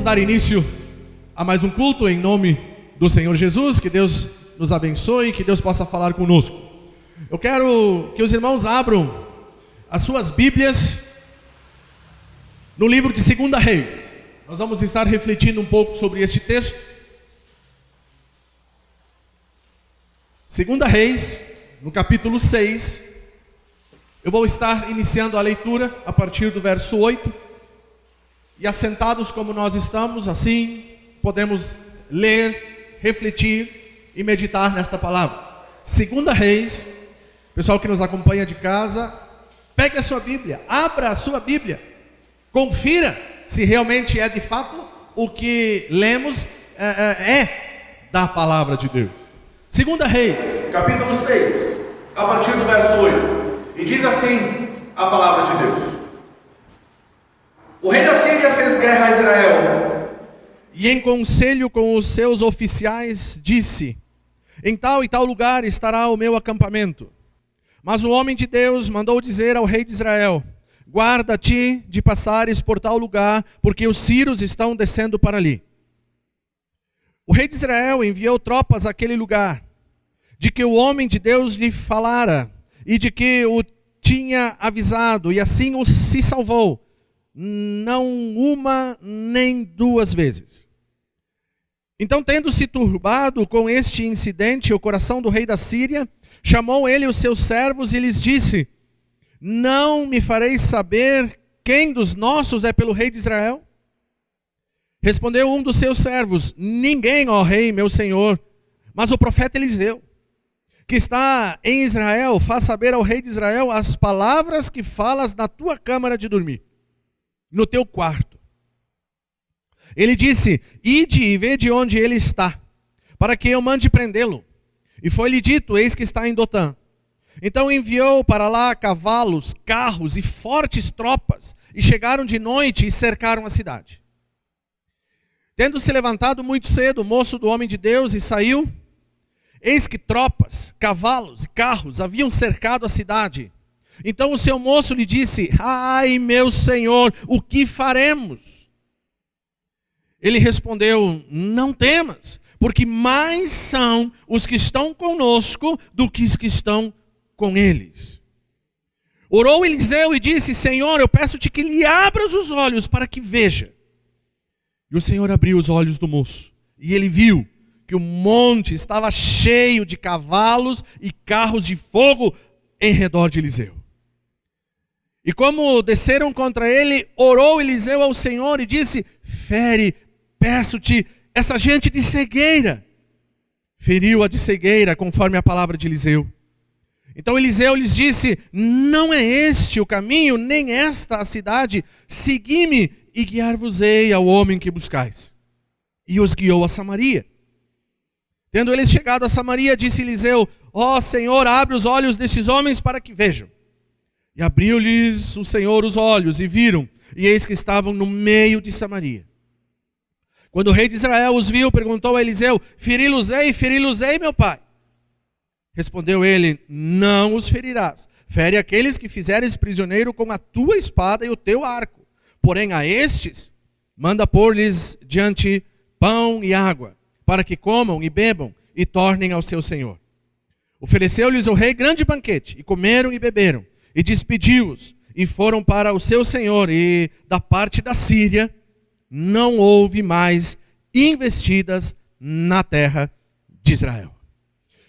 Vamos dar início a mais um culto em nome do Senhor Jesus. Que Deus nos abençoe, que Deus possa falar conosco. Eu quero que os irmãos abram as suas Bíblias no livro de 2 Reis. Nós vamos estar refletindo um pouco sobre este texto. 2 Reis, no capítulo 6. Eu vou estar iniciando a leitura a partir do verso 8. E assentados como nós estamos, assim podemos ler, refletir e meditar nesta palavra. 2 Reis, pessoal que nos acompanha de casa, pegue a sua Bíblia, abra a sua Bíblia, confira se realmente é de fato o que lemos é da palavra de Deus. 2 Reis, capítulo 6, a partir do verso 8, e diz assim a palavra de Deus: o rei da Síria fez guerra a Israel, e em conselho com os seus oficiais disse: em tal e tal lugar estará o meu acampamento. Mas o homem de Deus mandou dizer ao rei de Israel: guarda-te de passares por tal lugar, porque os sírios estão descendo para ali. O rei de Israel enviou tropas àquele lugar, de que o homem de Deus lhe falara, e de que o tinha avisado, e assim o se salvou, não uma nem duas vezes. Então, tendo-se turbado com este incidente o coração do rei da Síria, chamou ele os seus servos e lhes disse: não me fareis saber quem dos nossos é pelo rei de Israel? Respondeu um dos seus servos: ninguém, ó rei, meu senhor, mas o profeta Eliseu, que está em Israel, faz saber ao rei de Israel as palavras que falas na tua câmara de dormir, no teu quarto. Ele disse: ide e vede onde ele está, para que eu mande prendê-lo. E foi-lhe dito: eis que está em Dotã. Então enviou para lá cavalos, carros e fortes tropas, e chegaram de noite e cercaram a cidade. Tendo se levantado muito cedo o moço do homem de Deus e saiu, eis que tropas, cavalos e carros haviam cercado a cidade. Então o seu moço lhe disse: ai, meu senhor, o que faremos? Ele respondeu: não temas, porque mais são os que estão conosco do que os que estão com eles. Orou Eliseu e disse: Senhor, eu peço-te que lhe abras os olhos para que veja. E o Senhor abriu os olhos do moço, e ele viu que o monte estava cheio de cavalos e carros de fogo em redor de Eliseu. E como desceram contra ele, orou Eliseu ao Senhor e disse: fere, peço-te, essa gente de cegueira. Feriu-a de cegueira, conforme a palavra de Eliseu. Então Eliseu lhes disse: não é este o caminho, nem esta a cidade. Segui-me e guiar-vos-ei ao homem que buscais. E os guiou a Samaria. Tendo eles chegado a Samaria, disse Eliseu: ó Senhor, abre os olhos destes homens para que vejam. E abriu-lhes o Senhor os olhos, e viram, e eis que estavam no meio de Samaria. Quando o rei de Israel os viu, perguntou a Eliseu: feri-los-ei, meu pai? Respondeu ele: não os ferirás. Fere aqueles que fizeres prisioneiro com a tua espada e o teu arco. Porém a estes, manda pôr-lhes diante pão e água, para que comam e bebam e tornem ao seu senhor. Ofereceu-lhes o rei grande banquete, e comeram e beberam, e despediu-os, e foram para o seu senhor. E da parte da Síria não houve mais investidas na terra de Israel.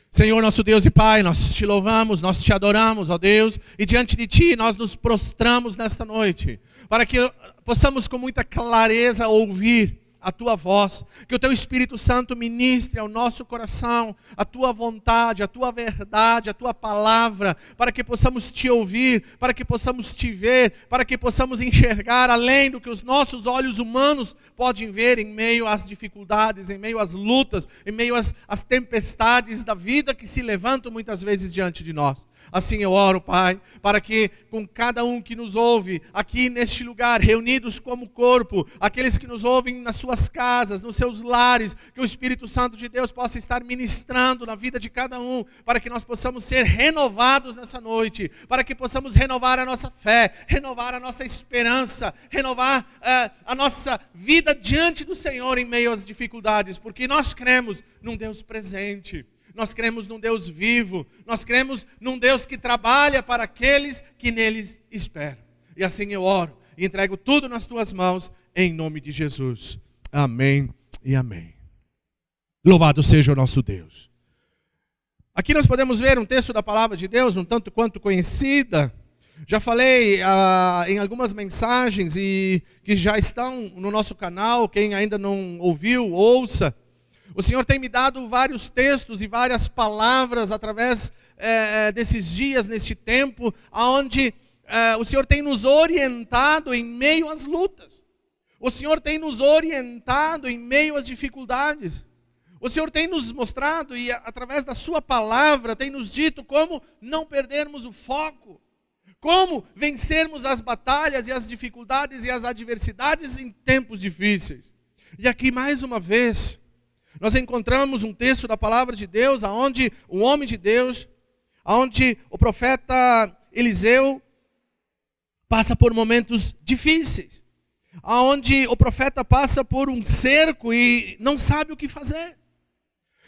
Senhor, nosso Deus e Pai, nós te louvamos, nós te adoramos, ó Deus, e diante de ti nós nos prostramos nesta noite, para que possamos com muita clareza ouvir a tua voz, que o teu Espírito Santo ministre ao nosso coração a tua vontade, a tua verdade, a tua palavra, para que possamos te ouvir, para que possamos te ver, para que possamos enxergar além do que os nossos olhos humanos podem ver em meio às dificuldades, em meio às lutas, em meio às tempestades da vida que se levantam muitas vezes diante de nós. Assim eu oro, Pai, para que com cada um que nos ouve aqui neste lugar, reunidos como corpo, aqueles que nos ouvem nas suas suas casas, nos seus lares, que o Espírito Santo de Deus possa estar ministrando na vida de cada um, para que nós possamos ser renovados nessa noite, para que possamos renovar a nossa fé, renovar a nossa esperança, renovar a nossa vida diante do Senhor em meio às dificuldades, porque nós cremos num Deus presente, nós cremos num Deus vivo, nós cremos num Deus que trabalha para aqueles que neles esperam. E assim eu oro e entrego tudo nas tuas mãos, em nome de Jesus. Amém e amém. Louvado seja o nosso Deus. Aqui nós podemos ver um texto da palavra de Deus, um tanto quanto conhecida. Já falei em algumas mensagens e que já estão no nosso canal. Quem ainda não ouviu, ouça. O Senhor tem me dado vários textos e várias palavras através desses dias, neste tempo, onde o Senhor tem nos orientado em meio às lutas. O Senhor tem nos orientado em meio às dificuldades. O Senhor tem nos mostrado e através da sua palavra tem nos dito como não perdermos o foco. Como vencermos as batalhas e as dificuldades e as adversidades em tempos difíceis. E aqui mais uma vez, nós encontramos um texto da palavra de Deus, onde o homem de Deus, onde o profeta Eliseu passa por momentos difíceis, onde o profeta passa por um cerco e não sabe o que fazer.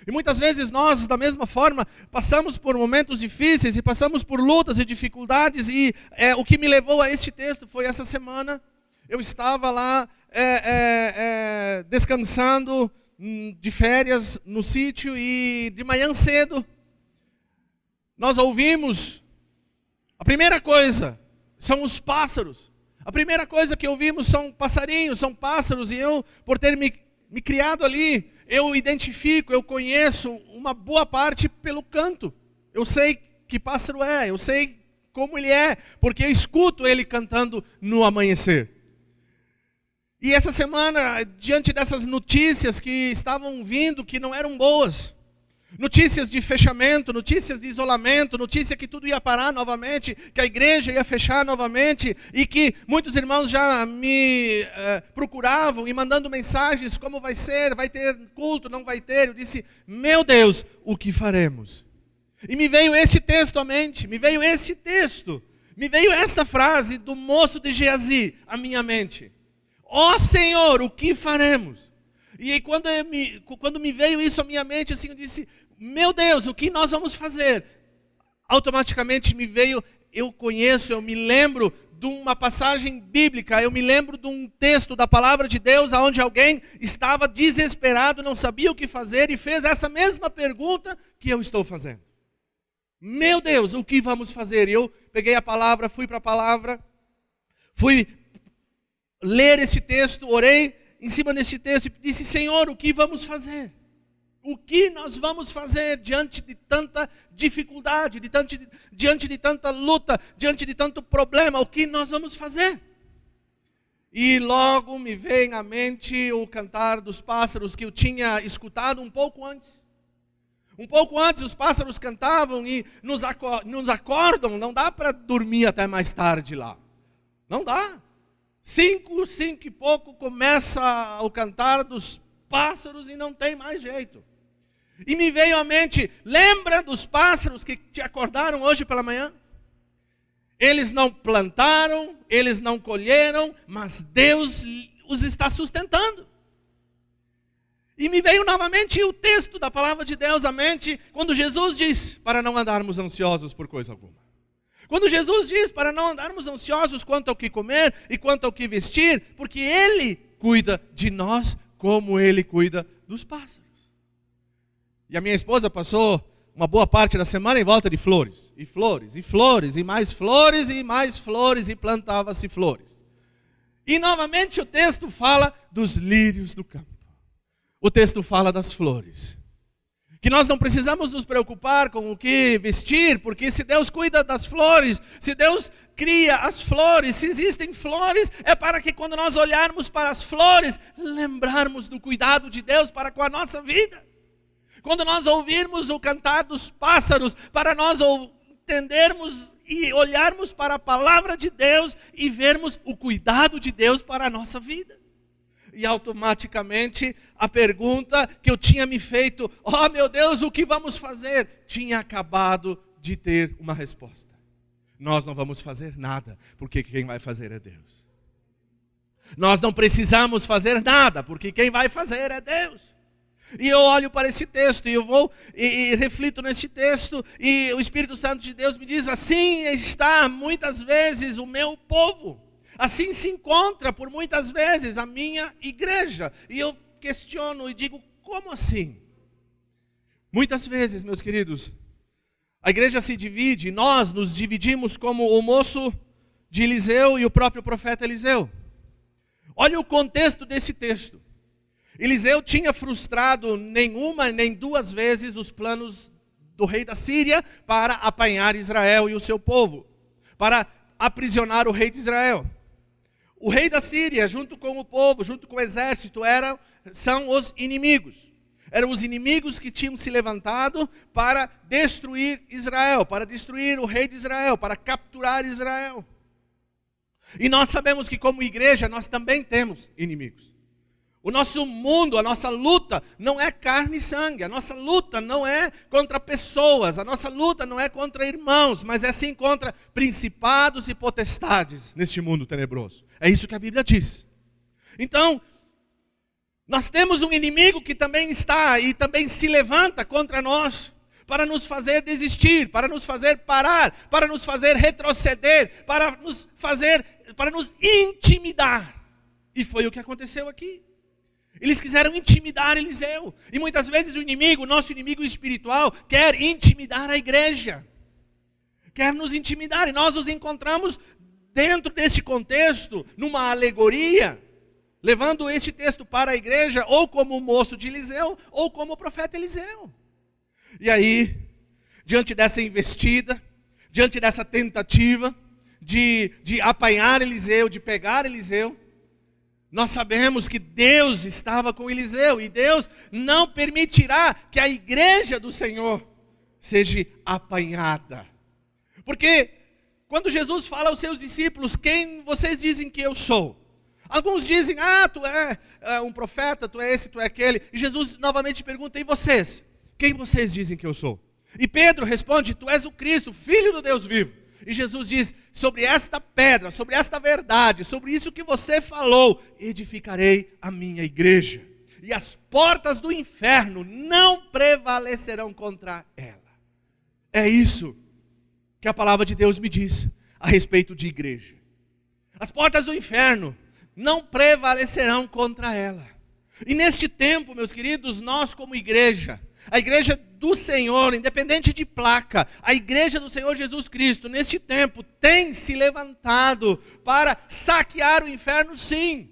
E muitas vezes nós, da mesma forma, passamos por momentos difíceis e passamos por lutas e dificuldades. E o que me levou a este texto foi essa semana. Eu estava lá descansando de férias no sítio e de manhã cedo nós ouvimos, a primeira coisa são os pássaros. A primeira coisa que ouvimos são passarinhos, são pássaros. E eu, por ter me criado ali, eu identifico, eu conheço uma boa parte pelo canto. Eu sei que pássaro é, eu sei como ele é, porque eu escuto ele cantando no amanhecer. E essa semana, diante dessas notícias que estavam vindo, que não eram boas, notícias de fechamento, notícias de isolamento, notícia que tudo ia parar novamente, que a igreja ia fechar novamente, e que muitos irmãos já me procuravam e mandando mensagens, como vai ser, vai ter culto, não vai ter. Eu disse, meu Deus, o que faremos? E me veio esse texto à mente, me veio essa frase do moço de Geazi à minha mente. Ó Senhor, o que faremos? E aí, quando me veio isso à minha mente, assim, eu disse, meu Deus, o que nós vamos fazer? Automaticamente me veio, eu me lembro de uma passagem bíblica, eu me lembro de um texto da palavra de Deus, onde alguém estava desesperado, não sabia o que fazer e fez essa mesma pergunta que eu estou fazendo. Meu Deus, o que vamos fazer? E eu peguei a palavra, fui para a palavra, fui ler esse texto, orei em cima desse texto e disse, Senhor, o que vamos fazer? O que nós vamos fazer diante de tanta dificuldade, diante de tanta luta, diante de tanto problema? O que nós vamos fazer? E logo me vem à mente o cantar dos pássaros que eu tinha escutado um pouco antes. Um pouco antes os pássaros cantavam e nos acordam, não dá para dormir até mais tarde lá. Não dá. 5 e pouco começa o cantar dos pássaros e não tem mais jeito. E me veio à mente, lembra dos pássaros que te acordaram hoje pela manhã? Eles não plantaram, eles não colheram, mas Deus os está sustentando. E me veio novamente o texto da palavra de Deus à mente, quando Jesus diz, para não andarmos ansiosos por coisa alguma. Quando Jesus diz para não andarmos ansiosos quanto ao que comer e quanto ao que vestir, porque Ele cuida de nós como Ele cuida dos pássaros. E a minha esposa passou uma boa parte da semana em volta de flores, e flores, e flores, e mais flores, e mais flores, e plantava-se flores. E novamente o texto fala dos lírios do campo. O texto fala das flores. Que nós não precisamos nos preocupar com o que vestir, porque se Deus cuida das flores, se Deus cria as flores, se existem flores, é para que quando nós olharmos para as flores, lembrarmos do cuidado de Deus para com a nossa vida. Quando nós ouvirmos o cantar dos pássaros, para nós entendermos e olharmos para a palavra de Deus e vermos o cuidado de Deus para a nossa vida. e automaticamente a pergunta que eu tinha me feito, oh meu Deus, o que vamos fazer? Tinha acabado de ter uma resposta. Nós não vamos fazer nada, porque quem vai fazer é Deus. Nós não precisamos fazer nada, porque quem vai fazer é Deus. E eu olho para esse texto, e eu vou e reflito nesse texto, e o Espírito Santo de Deus me diz, assim está muitas vezes o meu povo. Assim se encontra por muitas vezes a minha igreja. E eu questiono e digo, como assim? Muitas vezes, meus queridos, a igreja se divide, nós nos dividimos como o moço de Eliseu e o próprio profeta Eliseu. Olha o contexto desse texto. Eliseu tinha frustrado nenhuma nem duas vezes os planos do rei da Síria para apanhar Israel e o seu povo, para aprisionar o rei de Israel. O rei da Síria, junto com o povo, junto com o exército, são os inimigos. Eram os inimigos que tinham se levantado para destruir Israel, para destruir o rei de Israel, para capturar Israel. E nós sabemos que como igreja nós também temos inimigos. O nosso mundo, a nossa luta não é carne e sangue, a nossa luta não é contra pessoas, a nossa luta não é contra irmãos, mas é sim contra principados e potestades neste mundo tenebroso. É isso que a Bíblia diz. Então, nós temos um inimigo que também está e também se levanta contra nós, para nos fazer desistir, para nos fazer parar, para nos fazer retroceder, para nos intimidar. E foi o que aconteceu aqui. Eles quiseram intimidar Eliseu. E muitas vezes o inimigo, o nosso inimigo espiritual, quer intimidar a igreja. Quer nos intimidar. E nós nos encontramos dentro desse contexto, numa alegoria, levando este texto para a igreja, ou como o moço de Eliseu, ou como o profeta Eliseu. E aí, diante dessa investida, diante dessa tentativa de apanhar Eliseu, de pegar Eliseu, nós sabemos que Deus estava com Eliseu e Deus não permitirá que a igreja do Senhor seja apanhada. Porque quando Jesus fala aos seus discípulos, quem vocês dizem que eu sou? Alguns dizem, tu é um profeta, tu é esse, tu é aquele. E Jesus novamente pergunta, e vocês? Quem vocês dizem que eu sou? E Pedro responde, tu és o Cristo, Filho do Deus vivo. E Jesus diz, sobre esta pedra, sobre esta verdade, sobre isso que você falou, edificarei a minha igreja. E as portas do inferno não prevalecerão contra ela. É isso que a palavra de Deus me diz a respeito de igreja. As portas do inferno não prevalecerão contra ela. E neste tempo, meus queridos, nós como igreja, a igreja do Senhor, independente de placa, a igreja do Senhor Jesus Cristo, neste tempo, tem se levantado para saquear o inferno, sim.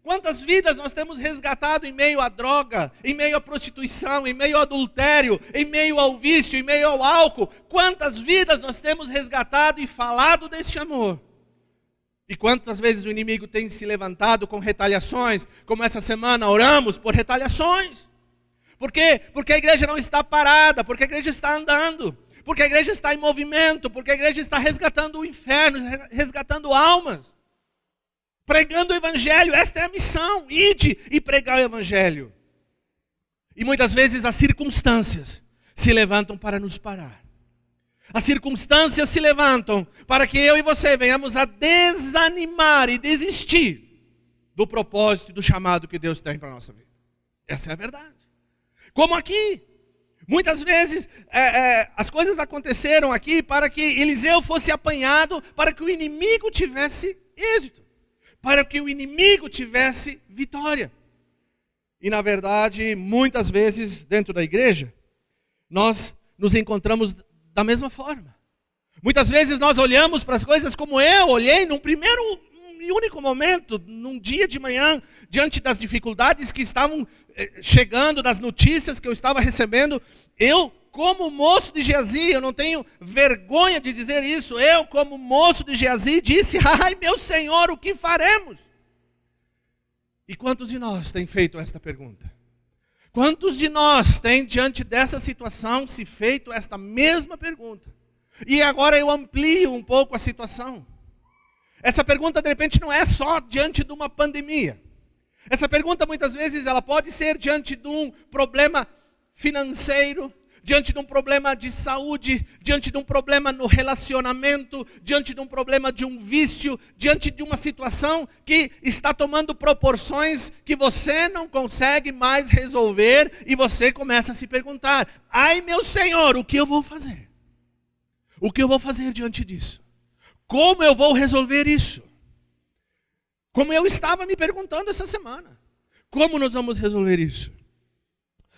Quantas vidas nós temos resgatado em meio à droga, em meio à prostituição, em meio ao adultério, em meio ao vício, em meio ao álcool. Quantas vidas nós temos resgatado e falado deste amor. E quantas vezes o inimigo tem se levantado com retaliações, como essa semana oramos por retaliações. Por quê? Porque a igreja não está parada, porque a igreja está andando, porque a igreja está em movimento, porque a igreja está resgatando o inferno, resgatando almas, pregando o evangelho. Esta é a missão, ide e pregar o evangelho. E muitas vezes as circunstâncias se levantam para nos parar. As circunstâncias se levantam para que eu e você venhamos a desanimar e desistir do propósito e do chamado que Deus tem para a nossa vida. Essa é a verdade. Como aqui, muitas vezes as coisas aconteceram aqui para que Eliseu fosse apanhado, para que o inimigo tivesse êxito, para que o inimigo tivesse vitória. E na verdade, muitas vezes dentro da igreja, nós nos encontramos da mesma forma. Muitas vezes nós olhamos para as coisas como eu olhei num primeiro e único momento, num dia de manhã, diante das dificuldades que estavam chegando, das notícias que eu estava recebendo, eu, como moço de Geazi, eu não tenho vergonha de dizer isso, eu, como moço de Geazi, disse, ai meu Senhor, o que faremos? E quantos de nós têm feito esta pergunta? Quantos de nós têm, diante dessa situação, se feito esta mesma pergunta? E agora eu amplio um pouco a situação. Essa pergunta, de repente, não é só diante de uma pandemia. Essa pergunta muitas vezes ela pode ser diante de um problema financeiro, diante de um problema de saúde, diante de um problema no relacionamento, diante de um problema de um vício, diante de uma situação que está tomando proporções que você não consegue mais resolver e você começa a se perguntar: ai meu Senhor, o que eu vou fazer? O que eu vou fazer diante disso? Como eu vou resolver isso? Como eu estava me perguntando essa semana. Como nós vamos resolver isso?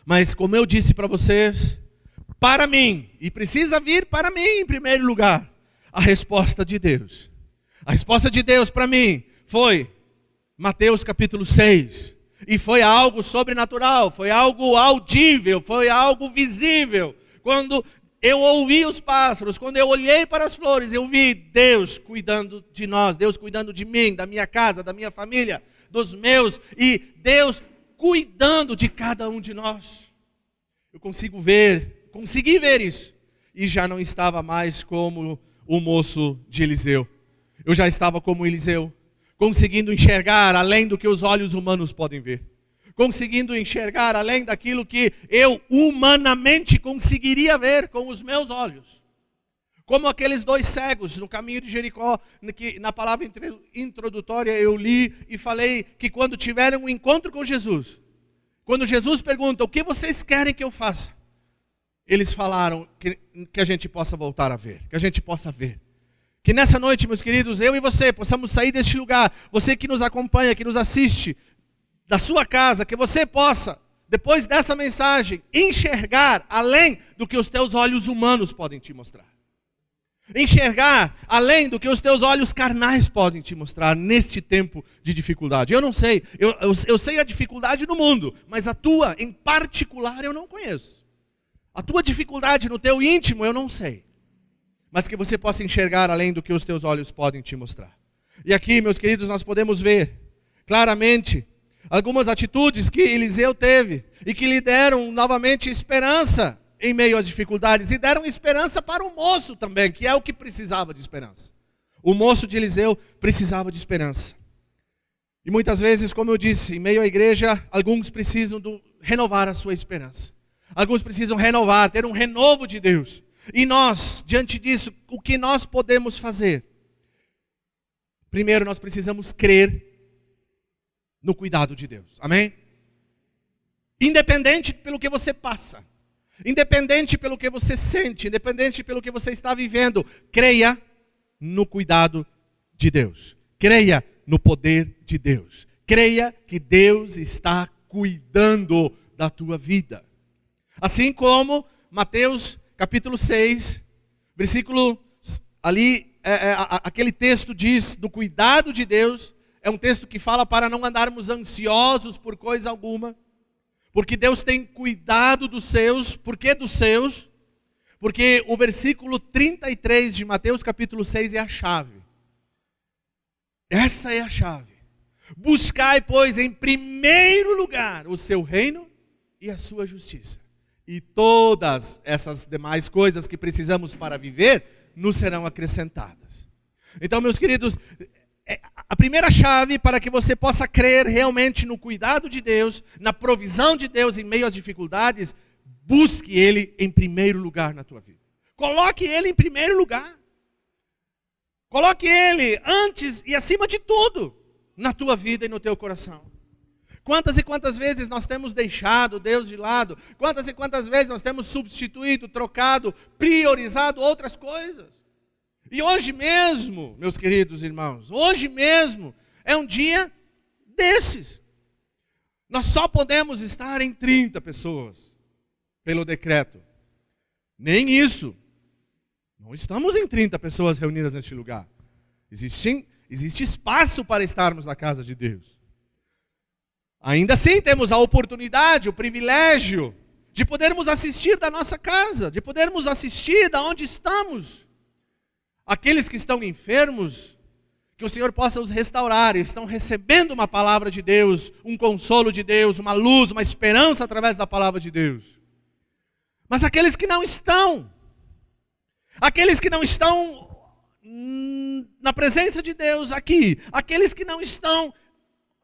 Mas como eu disse para vocês, para mim, e precisa vir para mim em primeiro lugar, a resposta de Deus. A resposta de Deus para mim foi Mateus capítulo 6. E foi algo sobrenatural, foi algo audível, foi algo visível. Quando eu ouvi os pássaros, quando eu olhei para as flores, eu vi Deus cuidando de nós, Deus cuidando de mim, da minha casa, da minha família, dos meus, e Deus cuidando de cada um de nós. Eu consegui ver isso, e já não estava mais como o moço de Eliseu. Eu já estava como Eliseu, conseguindo enxergar além do que os olhos humanos podem ver. Conseguindo enxergar além daquilo que eu humanamente conseguiria ver com os meus olhos. Como aqueles dois cegos no caminho de Jericó, que na palavra introdutória eu li e falei que quando tiveram um encontro com Jesus, quando Jesus pergunta: o que vocês querem que eu faça? Eles falaram que a gente possa voltar a ver, que a gente possa ver. Que nessa noite, meus queridos, eu e você possamos sair deste lugar, você que nos acompanha, que nos assiste, da sua casa, que você possa, depois dessa mensagem, enxergar além do que os teus olhos humanos podem te mostrar. Enxergar além do que os teus olhos carnais podem te mostrar neste tempo de dificuldade. Eu não sei, eu sei a dificuldade no mundo, mas a tua em particular eu não conheço. A tua dificuldade no teu íntimo eu não sei. Mas que você possa enxergar além do que os teus olhos podem te mostrar. E aqui, meus queridos, nós podemos ver claramente algumas atitudes que Eliseu teve e que lhe deram novamente esperança em meio às dificuldades, e deram esperança para o moço também, que é o que precisava de esperança. O moço de Eliseu precisava de esperança. E muitas vezes, como eu disse, em meio à igreja, alguns precisam renovar a sua esperança. Alguns precisam renovar, ter um renovo de Deus. E nós, diante disso, o que nós podemos fazer? Primeiro, nós precisamos crer no cuidado de Deus. Amém? Independente pelo que você passa, independente pelo que você sente, independente pelo que você está vivendo, creia no cuidado de Deus. Creia no poder de Deus. Creia que Deus está cuidando da tua vida. Assim como Mateus capítulo 6, versículo ali, aquele texto diz do cuidado de Deus. É um texto que fala para não andarmos ansiosos por coisa alguma, porque Deus tem cuidado dos seus. Por que dos seus? Porque o versículo 33 de Mateus capítulo 6 é a chave. Essa é a chave. Buscai, pois, em primeiro lugar o seu reino e a sua justiça. E todas essas demais coisas que precisamos para viver nos serão acrescentadas. Então, meus queridos, a primeira chave para que você possa crer realmente no cuidado de Deus, na provisão de Deus em meio às dificuldades, busque Ele em primeiro lugar na tua vida. Coloque Ele em primeiro lugar. Coloque Ele antes e acima de tudo na tua vida e no teu coração. Quantas e quantas vezes nós temos deixado Deus de lado? Quantas e quantas vezes nós temos substituído, trocado, priorizado outras coisas? E hoje mesmo, meus queridos irmãos, hoje mesmo é um dia desses. Nós só podemos estar em 30 pessoas, pelo decreto. Nem isso. Não estamos em 30 pessoas reunidas neste lugar. Existe espaço para estarmos na casa de Deus. Ainda assim temos a oportunidade, o privilégio de podermos assistir da nossa casa, de podermos assistir da onde estamos. Aqueles que estão enfermos, que o Senhor possa os restaurar, estão recebendo uma palavra de Deus, um consolo de Deus, uma luz, uma esperança através da palavra de Deus. Mas aqueles que não estão na presença de Deus aqui, aqueles que não estão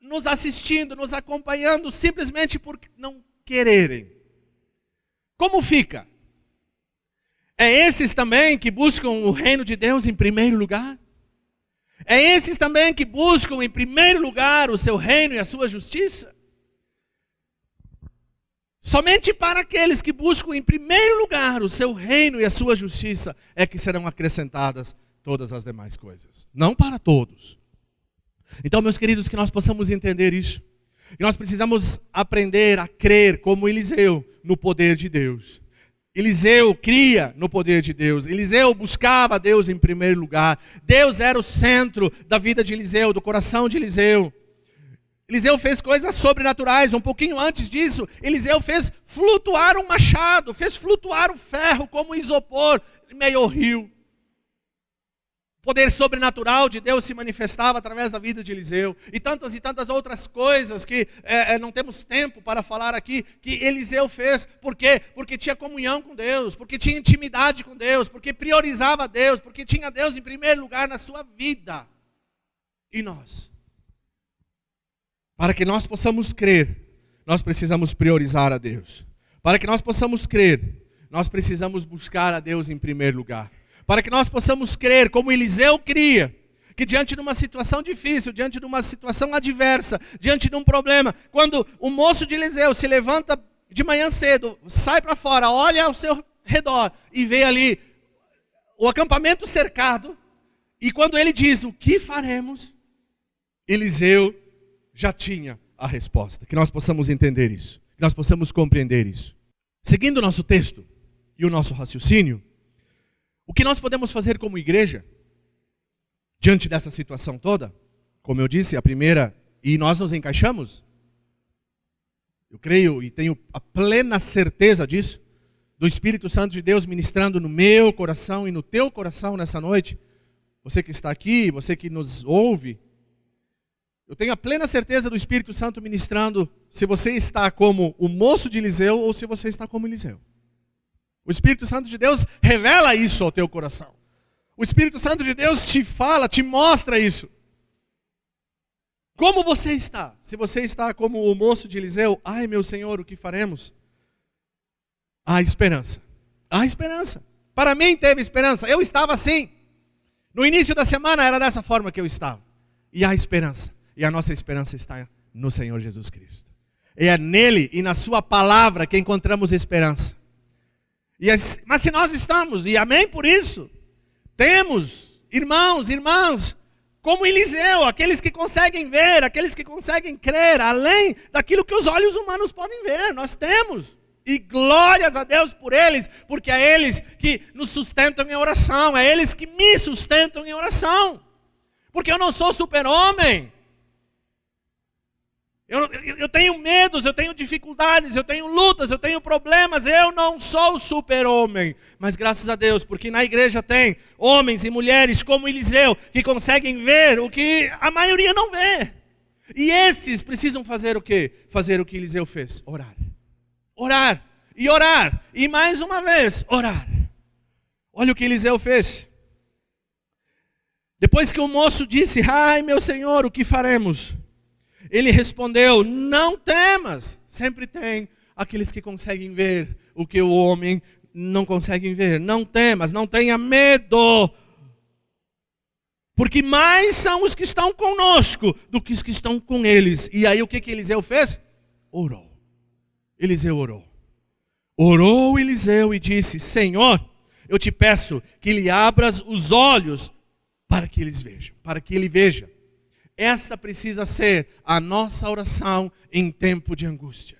nos assistindo, nos acompanhando, simplesmente por não quererem. Como fica? É esses também que buscam o reino de Deus em primeiro lugar? É esses também que buscam em primeiro lugar o seu reino e a sua justiça? Somente para aqueles que buscam em primeiro lugar o seu reino e a sua justiça é que serão acrescentadas todas as demais coisas. Não para todos. Então, meus queridos, que nós possamos entender isso. Que nós precisamos aprender a crer como Eliseu no poder de Deus. Eliseu cria no poder de Deus. Eliseu buscava Deus em primeiro lugar. Deus era o centro da vida de Eliseu, do coração de Eliseu. Eliseu fez coisas sobrenaturais. Um pouquinho antes disso, Eliseu fez flutuar um machado, fez flutuar o ferro como isopor em meio ao rio. O poder sobrenatural de Deus se manifestava através da vida de Eliseu. E tantas outras coisas que não temos tempo para falar aqui, que Eliseu fez. Por quê? Porque tinha comunhão com Deus, porque tinha intimidade com Deus, porque priorizava Deus, porque tinha Deus em primeiro lugar na sua vida. E nós? Para que nós possamos crer, nós precisamos priorizar a Deus. Para que nós possamos crer, nós precisamos buscar a Deus em primeiro lugar. Para que nós possamos crer, como Eliseu cria, que diante de uma situação difícil, diante de uma situação adversa, diante de um problema, quando o moço de Eliseu se levanta de manhã cedo, sai para fora, olha ao seu redor e vê ali o acampamento cercado, e quando ele diz, o que faremos? Eliseu já tinha a resposta. Que nós possamos entender isso, que nós possamos compreender isso. Seguindo o nosso texto e o nosso raciocínio, o que nós podemos fazer como igreja, diante dessa situação toda? Como eu disse, a primeira, e nós nos encaixamos. Eu creio e tenho a plena certeza disso, do Espírito Santo de Deus ministrando no meu coração e no teu coração nessa noite. Você que está aqui, você que nos ouve, eu tenho a plena certeza do Espírito Santo ministrando se você está como o moço de Eliseu ou se você está como Eliseu. O Espírito Santo de Deus revela isso ao teu coração. O Espírito Santo de Deus te fala, te mostra isso. Como você está? Se você está como o moço de Eliseu, ai meu Senhor, o que faremos? Há esperança. Há esperança. Para mim teve esperança. Eu estava assim. No início da semana era dessa forma que eu estava. E há esperança. E a nossa esperança está no Senhor Jesus Cristo. É nele e na sua palavra que encontramos esperança. Mas se nós estamos, e amém por isso, temos irmãos, irmãs, como Eliseu, aqueles que conseguem ver, aqueles que conseguem crer, além daquilo que os olhos humanos podem ver, nós temos. E glórias a Deus por eles, porque é eles que nos sustentam em oração, é eles que me sustentam em oração. Porque eu não sou super-homem. Eu tenho medos, eu tenho dificuldades, eu tenho lutas, eu tenho problemas, eu não sou super-homem. Mas graças a Deus, porque na igreja tem homens e mulheres como Eliseu, que conseguem ver o que a maioria não vê. E esses precisam fazer o quê? Fazer o que Eliseu fez, orar. Orar, e orar, e mais uma vez, orar. Olha o que Eliseu fez. Depois que o moço disse, ai meu Senhor, o que faremos? Ele respondeu, não temas. Sempre tem aqueles que conseguem ver o que o homem não consegue ver. Não temas, não tenha medo. Porque mais são os que estão conosco do que os que estão com eles. E aí o que Eliseu fez? Orou. Eliseu orou. Orou Eliseu e disse, Senhor, eu te peço que lhe abras os olhos para que eles vejam, para que ele veja. Essa precisa ser a nossa oração em tempo de angústia.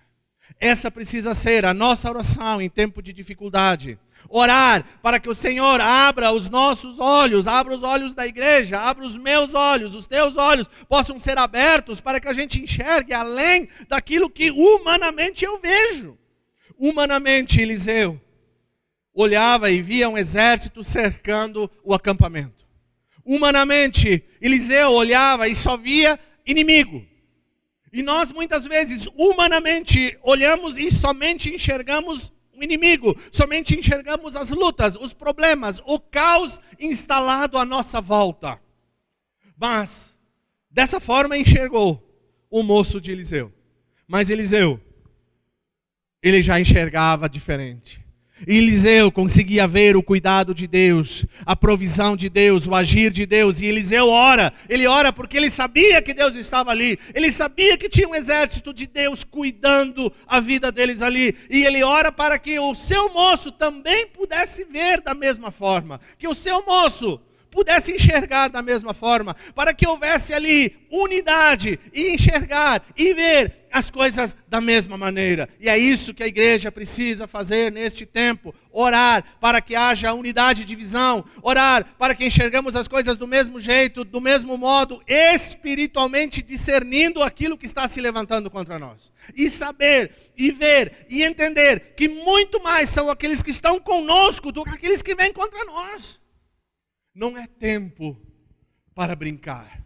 Essa precisa ser a nossa oração em tempo de dificuldade. Orar para que o Senhor abra os nossos olhos, abra os olhos da igreja, abra os meus olhos, os teus olhos possam ser abertos para que a gente enxergue além daquilo que humanamente eu vejo. Humanamente, Eliseu olhava e via um exército cercando o acampamento. Humanamente, Eliseu olhava e só via inimigo. E nós muitas vezes, humanamente, olhamos e somente enxergamos o inimigo. Somente enxergamos as lutas, os problemas, o caos instalado à nossa volta. Mas, dessa forma enxergou o moço de Eliseu. Mas Eliseu, ele já enxergava diferente. Eliseu conseguia ver o cuidado de Deus, a provisão de Deus, o agir de Deus. E Eliseu ora, ele ora porque ele sabia que Deus estava ali. Ele sabia que tinha um exército de Deus cuidando a vida deles ali. E ele ora para que o seu moço também pudesse ver da mesma forma. Que o seu moço pudesse enxergar da mesma forma. Para que houvesse ali unidade e enxergar e ver as coisas da mesma maneira. E é isso que a igreja precisa fazer neste tempo. Orar para que haja unidade de visão. Orar para que enxergamos as coisas do mesmo jeito, do mesmo modo, espiritualmente discernindo aquilo que está se levantando contra nós. E saber, e ver, e entender que muito mais são aqueles que estão conosco do que aqueles que vêm contra nós. Não é tempo para brincar.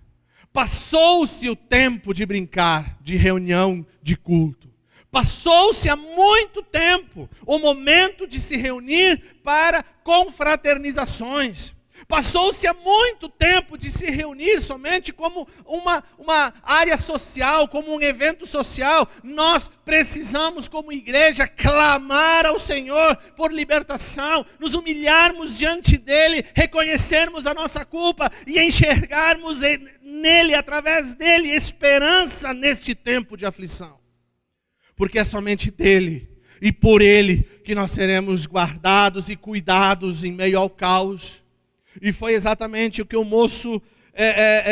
Passou-se o tempo de brincar, de reunião, de culto. Passou-se há muito tempo o momento de se reunir para confraternizações. Passou-se há muito tempo de se reunir somente como uma área social, como um evento social. Nós precisamos, como igreja, clamar ao Senhor por libertação, nos humilharmos diante dEle, reconhecermos a nossa culpa e enxergarmos nele, através dEle, esperança neste tempo de aflição. Porque é somente dEle e por Ele que nós seremos guardados e cuidados em meio ao caos. E foi exatamente o que o moço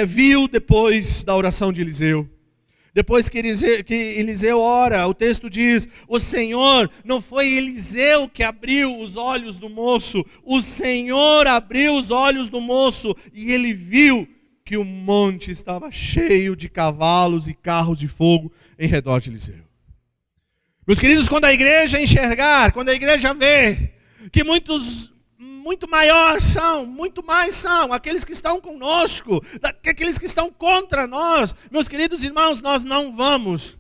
viu depois da oração de Eliseu. Depois que Eliseu ora, o texto diz, o Senhor, não foi Eliseu que abriu os olhos do moço, o Senhor abriu os olhos do moço e ele viu que o monte estava cheio de cavalos e carros de fogo em redor de Eliseu. Meus queridos, quando a igreja enxergar, quando a igreja ver que muito mais são aqueles que estão conosco, aqueles que estão contra nós. Meus queridos irmãos, nós não vamos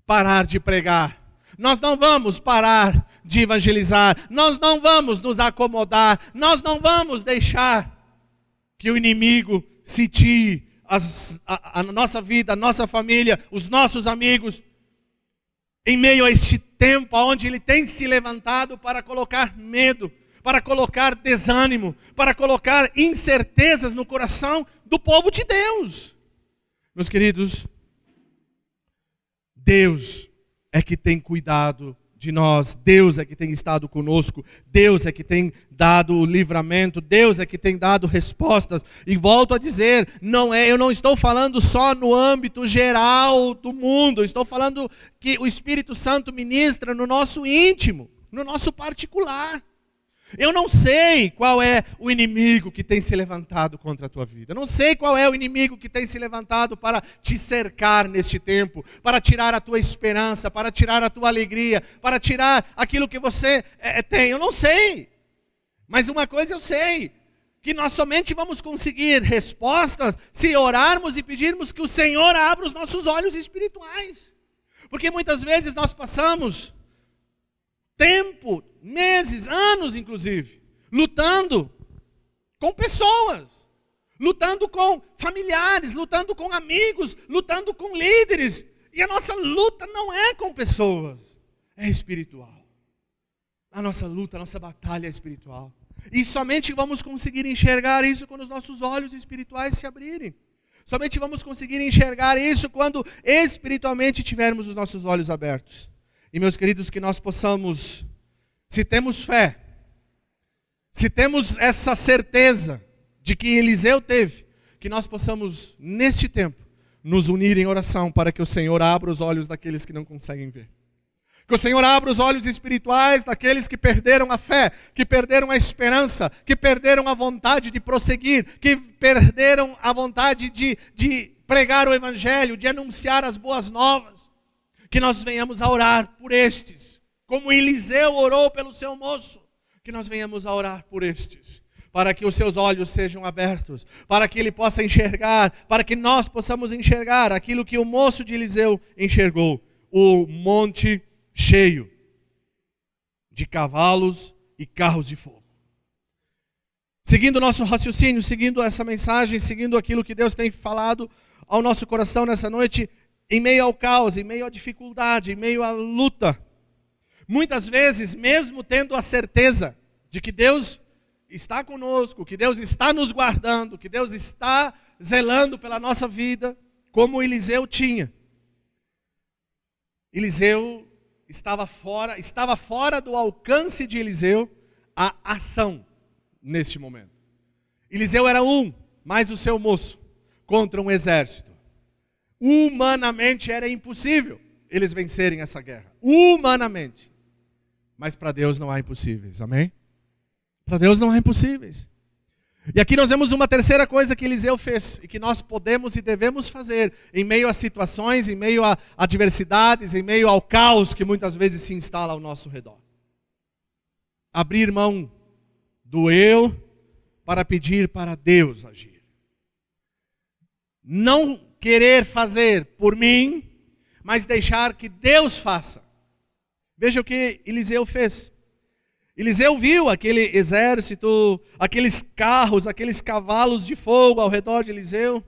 parar de pregar. Nós não vamos parar de evangelizar. Nós não vamos nos acomodar. Nós não vamos deixar que o inimigo sitie a nossa vida, a nossa família, os nossos amigos, em meio a este tempo onde ele tem se levantado para colocar medo, para colocar desânimo, para colocar incertezas no coração do povo de Deus. Meus queridos, Deus é que tem cuidado de nós, Deus é que tem estado conosco, Deus é que tem dado o livramento, Deus é que tem dado respostas. E volto a dizer, eu não estou falando só no âmbito geral do mundo, eu estou falando que o Espírito Santo ministra no nosso íntimo, no nosso particular. Eu não sei qual é o inimigo que tem se levantado contra a tua vida. Eu não sei qual é o inimigo que tem se levantado para te cercar neste tempo, para tirar a tua esperança, para tirar a tua alegria, para tirar aquilo que você tem. Eu não sei. Mas uma coisa eu sei, que nós somente vamos conseguir respostas se orarmos e pedirmos que o Senhor abra os nossos olhos espirituais. Porque muitas vezes nós passamos tempo, meses, anos inclusive, lutando com pessoas, lutando com familiares, lutando com amigos, lutando com líderes. E a nossa luta não é com pessoas, é espiritual. A nossa luta, a nossa batalha é espiritual. E somente vamos conseguir enxergar isso quando os nossos olhos espirituais se abrirem. Somente vamos conseguir enxergar isso quando espiritualmente tivermos os nossos olhos abertos. E meus queridos, que nós possamos, se temos fé, se temos essa certeza de que Eliseu teve, que nós possamos, neste tempo, nos unir em oração para que o Senhor abra os olhos daqueles que não conseguem ver. Que o Senhor abra os olhos espirituais daqueles que perderam a fé, que perderam a esperança, que perderam a vontade de prosseguir, que perderam a vontade de pregar o Evangelho, de anunciar as boas novas. Que nós venhamos a orar por estes, como Eliseu orou pelo seu moço, que nós venhamos a orar por estes, para que os seus olhos sejam abertos, para que ele possa enxergar, para que nós possamos enxergar aquilo que o moço de Eliseu enxergou, o monte cheio de cavalos e carros de fogo. Seguindo o nosso raciocínio, seguindo essa mensagem, seguindo aquilo que Deus tem falado ao nosso coração nessa noite, em meio ao caos, em meio à dificuldade, em meio à luta. Muitas vezes, mesmo tendo a certeza de que Deus está conosco, que Deus está nos guardando, que Deus está zelando pela nossa vida, como Eliseu tinha. Eliseu estava fora do alcance de Eliseu a ação neste momento. Eliseu era mais o seu moço, contra um exército. Humanamente era impossível eles vencerem essa guerra. Humanamente. Mas para Deus não há impossíveis, amém? Para Deus não há impossíveis. E aqui nós vemos uma terceira coisa que Eliseu fez, e que nós podemos e devemos fazer, em meio a situações, em meio a adversidades, em meio ao caos que muitas vezes se instala ao nosso redor. Abrir mão do eu para pedir para Deus agir. Não querer fazer por mim, mas deixar que Deus faça. Veja o que Eliseu fez. Eliseu viu aquele exército, aqueles carros, aqueles cavalos de fogo ao redor de Eliseu.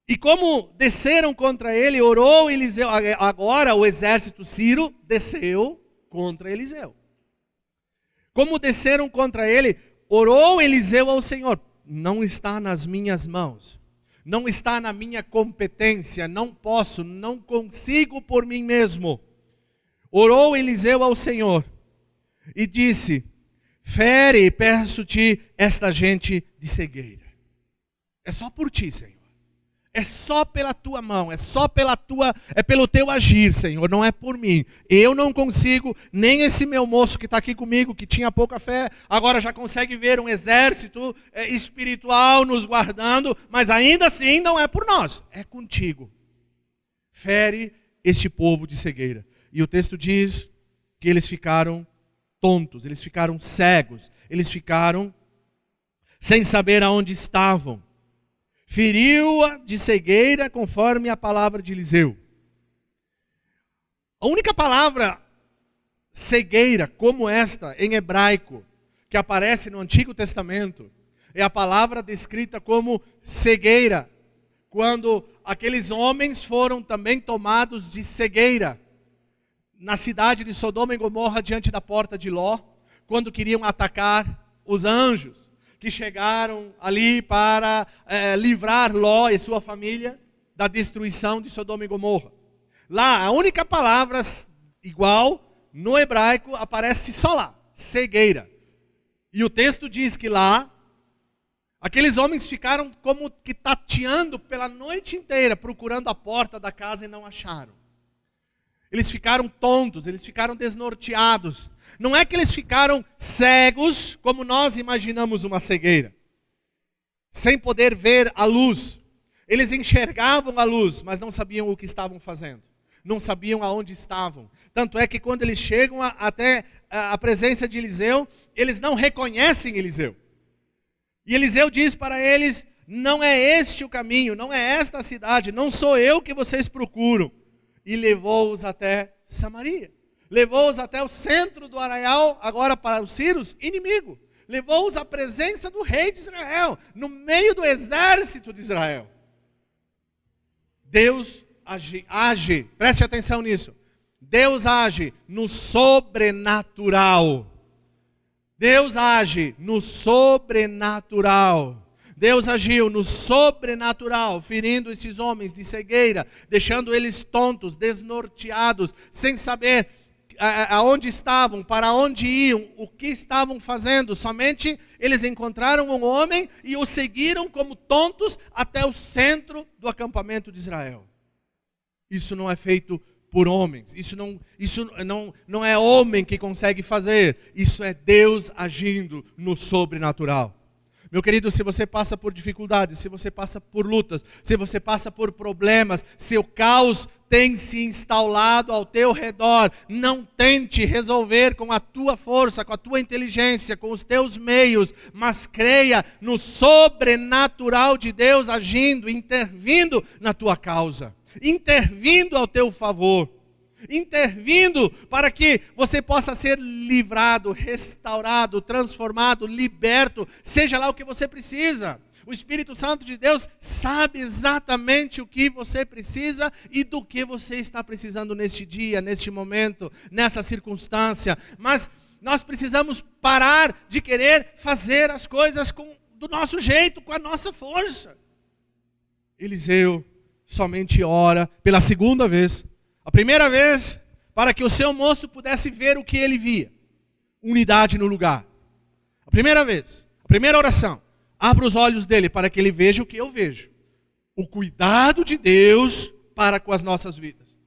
E como desceram contra ele, orou Eliseu. Agora o exército sírio desceu contra Eliseu. Como desceram contra ele, orou Eliseu ao Senhor. Não está nas minhas mãos. Não está na minha competência. Não posso, não consigo por mim mesmo. Orou Eliseu ao Senhor. E disse: fere, peço-te, esta gente de cegueira. É só por ti, Senhor. É só pela tua mão, é pelo teu agir, Senhor, não é por mim. Eu não consigo, nem esse meu moço que está aqui comigo, que tinha pouca fé, agora já consegue ver um exército espiritual nos guardando, mas ainda assim não é por nós, é contigo. Fere este povo de cegueira. E o texto diz que eles ficaram tontos, eles ficaram cegos, eles ficaram sem saber aonde estavam. Feriu-a de cegueira conforme a palavra de Eliseu. A única palavra cegueira como esta em hebraico que aparece no Antigo Testamento é a palavra descrita como cegueira, quando aqueles homens foram também tomados de cegueira na cidade de Sodoma e Gomorra, diante da porta de Ló, quando queriam atacar os anjos que chegaram ali para livrar Ló e sua família da destruição de Sodoma e Gomorra. Lá, a única palavra igual no hebraico aparece só lá, cegueira. E o texto diz que lá, aqueles homens ficaram como que tateando pela noite inteira, procurando a porta da casa e não acharam. Eles ficaram tontos, eles ficaram desnorteados. Não é que eles ficaram cegos, como nós imaginamos uma cegueira, sem poder ver a luz. Eles enxergavam a luz, mas não sabiam o que estavam fazendo. Não sabiam aonde estavam. Tanto é que quando eles chegam até a presença de Eliseu, eles não reconhecem Eliseu. E Eliseu diz para eles: não é este o caminho, não é esta a cidade, não sou eu que vocês procuram. E levou-os até Samaria. Levou-os até o centro do arraial, agora para os sírios, inimigo. Levou-os à presença do rei de Israel, no meio do exército de Israel. Deus age, preste atenção nisso. Deus age no sobrenatural. Deus age no sobrenatural. Deus agiu no sobrenatural, ferindo esses homens de cegueira, deixando eles tontos, desnorteados, sem saber aonde estavam, para onde iam, o que estavam fazendo. Somente eles encontraram um homem e o seguiram como tontos até o centro do acampamento de Israel. Isso não é feito por homens, isso não é homem que consegue fazer, isso é Deus agindo no sobrenatural. Meu querido, se você passa por dificuldades, se você passa por lutas, se você passa por problemas, se o caos tem se instalado ao teu redor, não tente resolver com a tua força, com a tua inteligência, com os teus meios, mas creia no sobrenatural de Deus agindo, intervindo na tua causa, intervindo ao teu favor. Intervindo para que você possa ser livrado, restaurado, transformado, liberto, seja lá o que você precisa. O Espírito Santo de Deus sabe exatamente o que você precisa e do que você está precisando neste dia, neste momento, nessa circunstância. Mas nós precisamos parar de querer fazer as coisas do nosso jeito, com a nossa força. Eliseu somente ora pela segunda vez. A primeira vez, para que o seu moço pudesse ver o que ele via. Unidade no lugar. A primeira vez, a primeira oração. Abra os olhos dele para que ele veja o que eu vejo. O cuidado de Deus para com as nossas vidas.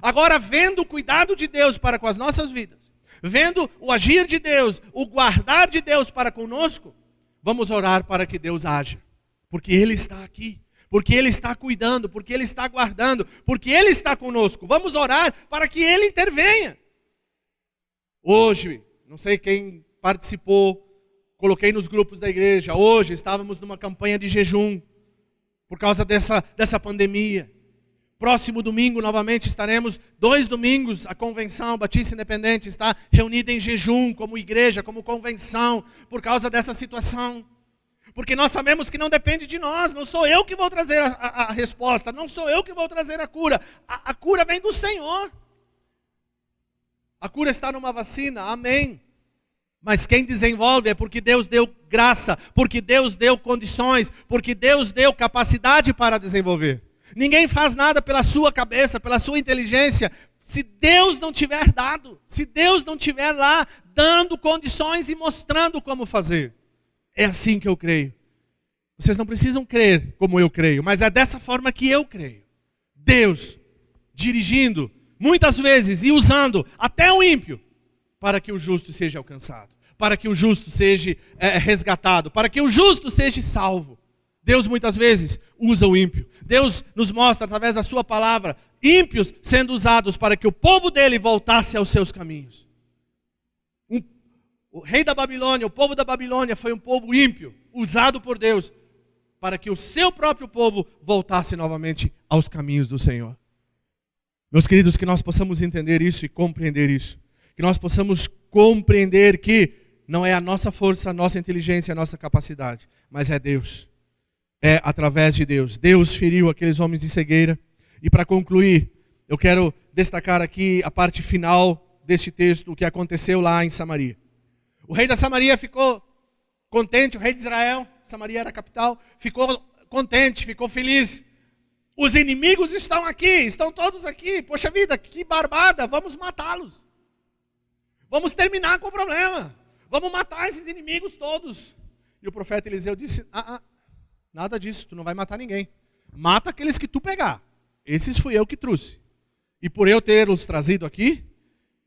Agora, vendo o cuidado de Deus para com as nossas vidas, vendo o agir de Deus, o guardar de Deus para conosco, vamos orar para que Deus haja. Porque Ele está aqui. Porque Ele está cuidando, porque Ele está guardando, porque Ele está conosco. Vamos orar para que Ele intervenha. Hoje, não sei quem participou, coloquei nos grupos da igreja. Hoje estávamos numa campanha de jejum, por causa dessa pandemia. Próximo domingo, novamente, estaremos 2 domingos, a Convenção Batista Independente está reunida em jejum, como igreja, como convenção, por causa dessa situação. Porque nós sabemos que não depende de nós, não sou eu que vou trazer a resposta, não sou eu que vou trazer a cura. A cura vem do Senhor. A cura está numa vacina, amém. Mas quem desenvolve é porque Deus deu graça, porque Deus deu condições, porque Deus deu capacidade para desenvolver. Ninguém faz nada pela sua cabeça, pela sua inteligência, se Deus não tiver dado, se Deus não tiver lá dando condições e mostrando como fazer. É assim que eu creio. Vocês não precisam crer como eu creio, mas é dessa forma que eu creio. Deus dirigindo, muitas vezes, e usando até o ímpio, para que o justo seja alcançado, para que o justo seja resgatado, para que o justo seja salvo. Deus muitas vezes usa o ímpio. Deus nos mostra através da sua palavra, ímpios sendo usados para que o povo dele voltasse aos seus caminhos. O rei da Babilônia, o povo da Babilônia foi um povo ímpio, usado por Deus, para que o seu próprio povo voltasse novamente aos caminhos do Senhor. Meus queridos, que nós possamos entender isso e compreender isso. Que nós possamos compreender que não é a nossa força, a nossa inteligência, a nossa capacidade, mas é Deus. É através de Deus. Deus feriu aqueles homens de cegueira. E para concluir, eu quero destacar aqui a parte final deste texto, o que aconteceu lá em Samaria. O rei da Samaria ficou contente, o rei de Israel, Samaria era a capital, ficou contente, ficou feliz. Os inimigos estão aqui, estão todos aqui. Poxa vida, que barbada, vamos matá-los. Vamos terminar com o problema. Vamos matar esses inimigos todos. E o profeta Eliseu disse, nada disso, tu não vai matar ninguém. Mata aqueles que tu pegar. Esses fui eu que trouxe. E por eu tê-los trazido aqui,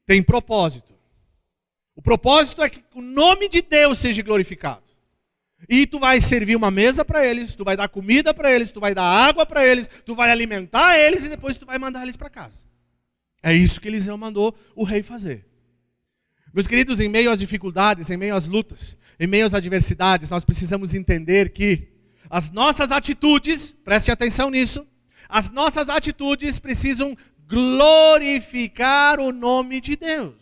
tem propósito. O propósito é que o nome de Deus seja glorificado. E tu vai servir uma mesa para eles, tu vai dar comida para eles, tu vai dar água para eles, tu vai alimentar eles e depois tu vai mandar eles para casa. É isso que Eliseu mandou o rei fazer. Meus queridos, em meio às dificuldades, em meio às lutas, em meio às adversidades, nós precisamos entender que as nossas atitudes, preste atenção nisso, as nossas atitudes precisam glorificar o nome de Deus.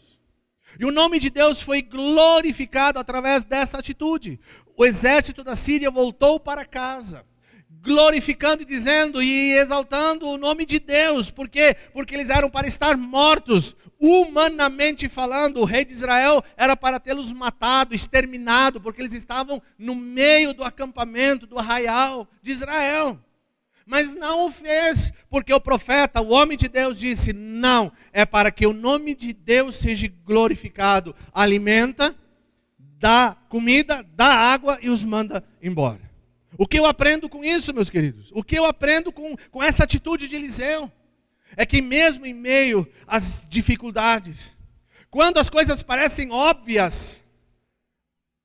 E o nome de Deus foi glorificado através dessa atitude. O exército da Síria voltou para casa, glorificando e dizendo e exaltando o nome de Deus. Por quê? Porque eles eram para estar mortos. Humanamente falando, o rei de Israel era para tê-los matado, exterminado, porque eles estavam no meio do acampamento, do arraial de Israel. Mas não o fez, porque o profeta, o homem de Deus, disse, não, é para que o nome de Deus seja glorificado. Alimenta, dá comida, dá água e os manda embora. O que eu aprendo com isso, meus queridos? O que eu aprendo com essa atitude de Eliseu? É que mesmo em meio às dificuldades, quando as coisas parecem óbvias,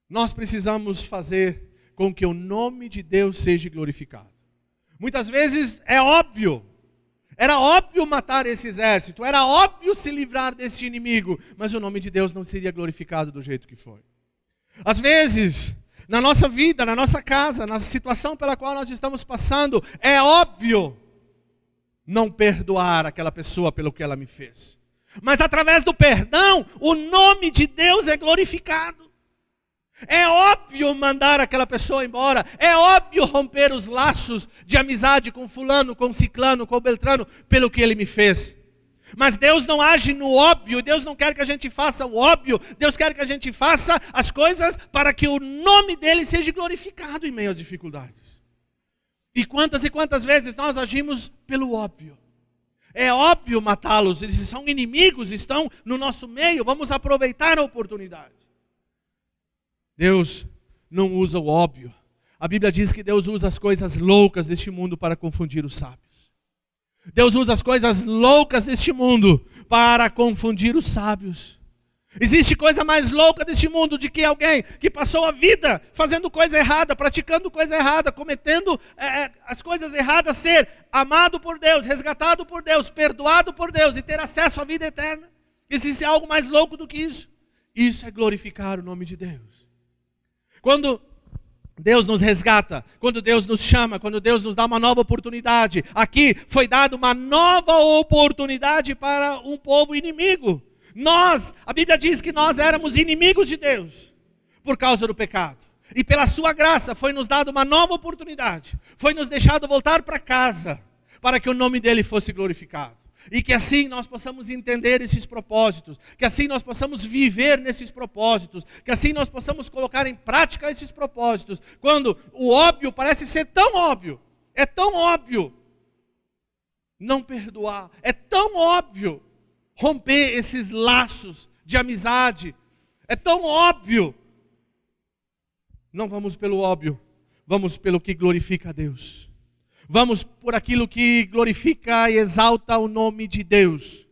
nós precisamos fazer com que o nome de Deus seja glorificado. Muitas vezes é óbvio, era óbvio matar esse exército, era óbvio se livrar desse inimigo, mas o nome de Deus não seria glorificado do jeito que foi. Às vezes, na nossa vida, na nossa casa, na situação pela qual nós estamos passando, é óbvio não perdoar aquela pessoa pelo que ela me fez. Mas através do perdão, o nome de Deus é glorificado. É óbvio mandar aquela pessoa embora. É óbvio romper os laços de amizade com fulano, com ciclano, com beltrano, pelo que ele me fez. Mas Deus não age no óbvio. Deus não quer que a gente faça o óbvio. Deus quer que a gente faça as coisas para que o nome dele seja glorificado em meio às dificuldades. E quantas vezes nós agimos pelo óbvio. É óbvio matá-los. Eles são inimigos, estão no nosso meio. Vamos aproveitar a oportunidade. Deus não usa o óbvio. A Bíblia diz que Deus usa as coisas loucas deste mundo para confundir os sábios. Deus usa as coisas loucas deste mundo para confundir os sábios. Existe coisa mais louca deste mundo de que alguém que passou a vida fazendo coisa errada, praticando coisa errada, cometendo as coisas erradas, ser amado por Deus, resgatado por Deus, perdoado por Deus e ter acesso à vida eterna? Existe algo mais louco do que isso? Isso é glorificar o nome de Deus. Quando Deus nos resgata, quando Deus nos chama, quando Deus nos dá uma nova oportunidade. Aqui foi dada uma nova oportunidade para um povo inimigo. A Bíblia diz que nós éramos inimigos de Deus por causa do pecado. E pela sua graça foi nos dada uma nova oportunidade. Foi nos deixado voltar para casa para que o nome dele fosse glorificado. E que assim nós possamos entender esses propósitos, que assim nós possamos viver nesses propósitos, que assim nós possamos colocar em prática esses propósitos. Quando o óbvio parece ser tão óbvio, é tão óbvio não perdoar, é tão óbvio romper esses laços de amizade, é tão óbvio. Não vamos pelo óbvio, vamos pelo que glorifica a Deus. Vamos por aquilo que glorifica e exalta o nome de Deus.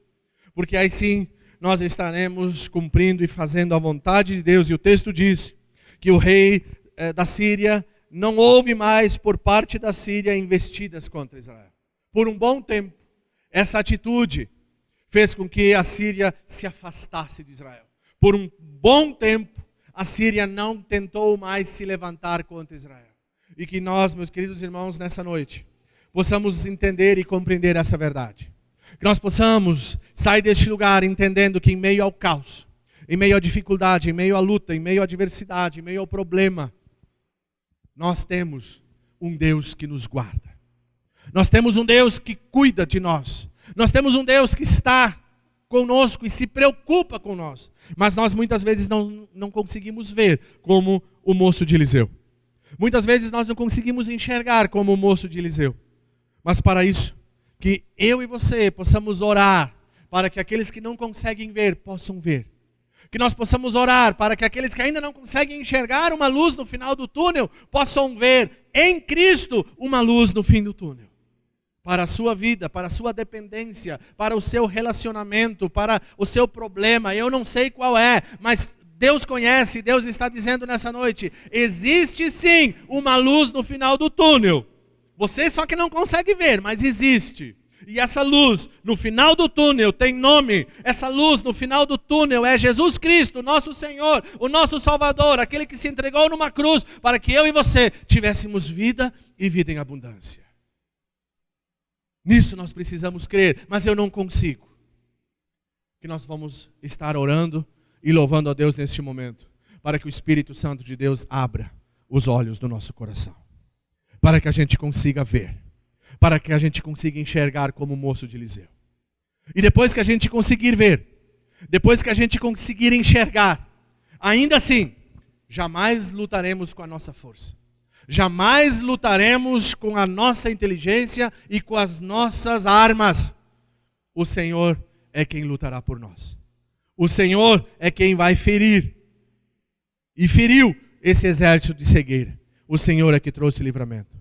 Porque aí sim nós estaremos cumprindo e fazendo a vontade de Deus. E o texto diz que o rei da Síria não houve mais por parte da Síria investidas contra Israel. Por um bom tempo, essa atitude fez com que a Síria se afastasse de Israel. Por um bom tempo, a Síria não tentou mais se levantar contra Israel. E que nós, meus queridos irmãos, nessa noite, possamos entender e compreender essa verdade. Que nós possamos sair deste lugar entendendo que em meio ao caos, em meio à dificuldade, em meio à luta, em meio à adversidade, em meio ao problema, nós temos um Deus que nos guarda. Nós temos um Deus que cuida de nós. Nós temos um Deus que está conosco e se preocupa com nós. Mas nós muitas vezes não conseguimos ver como o moço de Eliseu. Muitas vezes nós não conseguimos enxergar como o moço de Eliseu. Mas para isso, que eu e você possamos orar para que aqueles que não conseguem ver, possam ver. Que nós possamos orar para que aqueles que ainda não conseguem enxergar uma luz no final do túnel, possam ver em Cristo uma luz no fim do túnel. Para a sua vida, para a sua dependência, para o seu relacionamento, para o seu problema. Eu não sei qual é, mas Deus conhece, Deus está dizendo nessa noite, existe sim uma luz no final do túnel. Você só que não consegue ver, mas existe. E essa luz no final do túnel tem nome. Essa luz no final do túnel é Jesus Cristo, nosso Senhor, o nosso Salvador, aquele que se entregou numa cruz para que eu e você tivéssemos vida e vida em abundância. Nisso nós precisamos crer, mas eu não consigo. Que nós vamos estar orando e louvando a Deus neste momento, para que o Espírito Santo de Deus abra os olhos do nosso coração, para que a gente consiga ver, para que a gente consiga enxergar como o moço de Eliseu. E depois que a gente conseguir ver, depois que a gente conseguir enxergar, ainda assim, jamais lutaremos com a nossa força, jamais lutaremos com a nossa inteligência e com as nossas armas. O Senhor é quem lutará por nós. O Senhor é quem vai ferir. E feriu esse exército de cegueira. O Senhor é que trouxe livramento.